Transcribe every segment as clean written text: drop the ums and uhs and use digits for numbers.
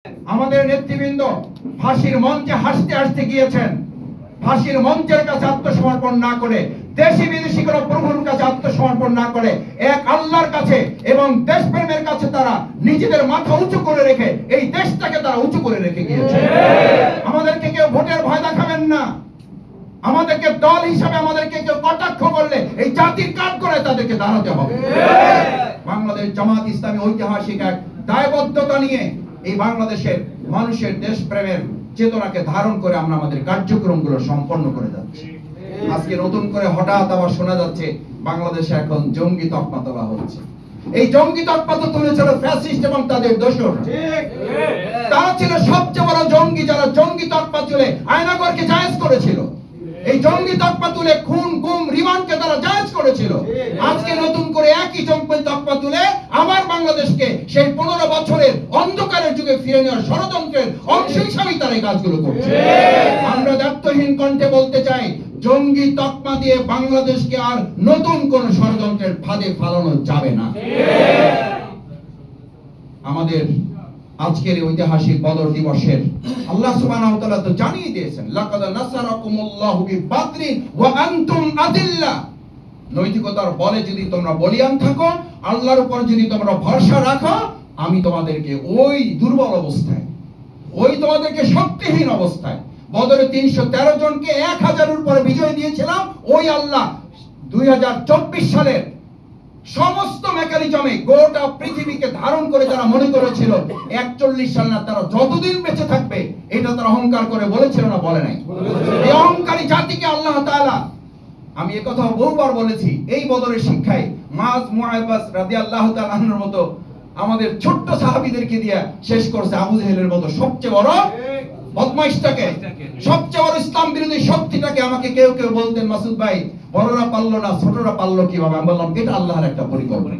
আমাদের নেতৃবৃন্দ ফাঁসির মঞ্চে হাসতে হাসতে গিয়েছেন। ফাঁসির মঞ্চের কাছে আত্মসমর্পণ না করে, দেশি বিদেশি কোনো প্রভুর কাছে আত্মসমর্পণ না করে, এক আল্লাহর কাছে এবং দেশপ্রেমের কাছে তারা নিজেদের মাথা উঁচু করে রেখে এই দেশটাকে তারা উঁচু করে রেখে গিয়েছে। আমাদেরকে কেউ ভোটের ভয় দেখাবেন না। আমাদেরকে দল হিসাবে আমাদেরকে কেউ কটাক্ষ করলে এই জাতির কাজ করে তাদেরকে দাঁড়াতে হবে। বাংলাদেশ জামাত ইসলামী ঐতিহাসিক এক দায়বদ্ধতা নিয়ে এই বাংলাদেশের মানুষের দেশপ্রেমের চেতনাকে ধারণ করে আমরা আমাদের কার্যক্রমগুলো সম্পন্ন করে যাচ্ছি। আজকে নতুন করে হঠাৎ আবার শোনা যাচ্ছে বাংলাদেশে এখন জঙ্গি তকমা তোলা হচ্ছে। এই জঙ্গি তকমা তো তুলেছিল ফ্যাসিস্ট এবং তাদের দোসর। তারা ছিল সবচেয়ে বড় জঙ্গি, যারা জঙ্গি তকমা তুলে আয়নাগরকে জায়েজ করেছিল। এই জঙ্গি তকমা তুলে খুন, গুম, রিমান্ডকে তারা জায়েজ করেছিল। আজকে নতুন করে একই জঙ্গি তকমা তুলে আবার বাংলাদেশকে সেই 15 বছরের অন্ধকারের যুগে ফিরে নেওয়ার ষড়যন্ত্রের অংশ হিসাবেই তারা এই কাজগুলো করছে। আমরা দায়িত্বহীন কণ্ঠে বলতে চাই, জঙ্গি তকমা দিয়ে বাংলাদেশকে আর নতুন কোন ষড়যন্ত্রের ফাঁদে ফালানো যাবে না। আমাদের আজকের ঐতিহাসিক বদর দিবসের আল্লাহ সুবহানাহু ওয়া তাআলা তো জানিয়ে দিয়েছেন, লাকাদ নাসারাকুমুল্লাহু বিবাদরিন ওয়া আনতুম আদিল্লা। নৈতিকতার বলে যদি তোমরা বলিয়ান থাকো, আল্লাহর উপর যদি তোমরা ভরসা রাখো, আমি তোমাদেরকে ওই দুর্বল অবস্থায়, ওই তোমাদেরকে শক্তিহীন অবস্থায় বদরে 313 জনকে 1000-এর উপরে বিজয় দিয়েছিলাম। ওই আল্লাহ 2024 সালের সমস্ত মেকানিজমে গোটা পৃথিবীকে ধারণ করে যারা মনে করেছিল 41 সাল না তারা যতদিন বেঁচে থাকবে, এটা তারা অহংকার করে বলেছিল না, বলে নাই? এই অহংকারী জাতিকে আল্লাহ তাআলা, আমি এই কথা বহুবার বলেছি, এই বদরের শিক্ষায় মুআজ মুআবাস রাদিয়াল্লাহু তাআলা আনহুর মতো আমাদের ছোট্ট সাহাবীদেরকে দিয়ে শেষ করছে। আবু জেহেলের মতো সবচেয়ে বড় বদমাইশটাকে, সবচেয়ে বড় ইসলাম বিরোধী শক্তিটাকে আমাকে কেউ কেউ বলতেন, মাসুদ ভাই বড়রা পারলো না, ছোটরা পারলো কিভাবে? আমি বললাম এটা আল্লাহর একটা পরিকল্পনা,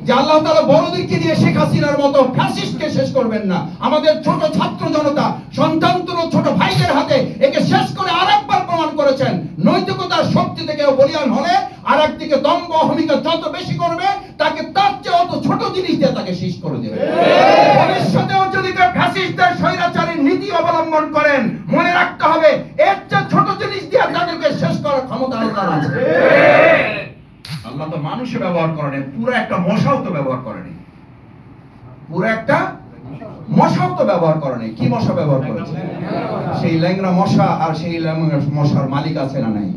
যে আল্লাহ তাআলা বড়দেরকে দিয়ে শেখ হাসিনার মতো ফ্যাসিস্টকে শেষ করবেন না। আমাদের ছোট ছাত্র জনতা, সন্তানতুল্য ছোট ভাইদের হাতে একে শেষ করে আরেকবার প্রমাণ করেছেন, নৈতিকতার শক্তি থেকে বলিয়ান হলে আরেকদিকে দম্ভ অহমিকা যত বেশি করবে, তাকে তার চেয়ে অত ছোট জিনিস দিয়ে তাকে শেষ করে দেবে। ভবিষ্যতেও যদি কেউ ফ্যাসিস্টদের স্বৈরাচারীর নীতি অবলম্বন করেন, মনে রাখতে হবে এর চেয়ে ছোট জিনিস দিয়ে তাদেরকে শেষ করার ক্ষমতা আল্লাহর আছে। আল্লাহ তো মানুষে ব্যবহার করেন, পুরো একটা মশাও তো ব্যবহার করেন, পুরো একটা মশাও তো ব্যবহার করেন। কি মশা ব্যবহার করেছে? সেই ল্যাংড়া মশা। আর সেই ল্যাংড়া মশার মালিক আছে না নাই?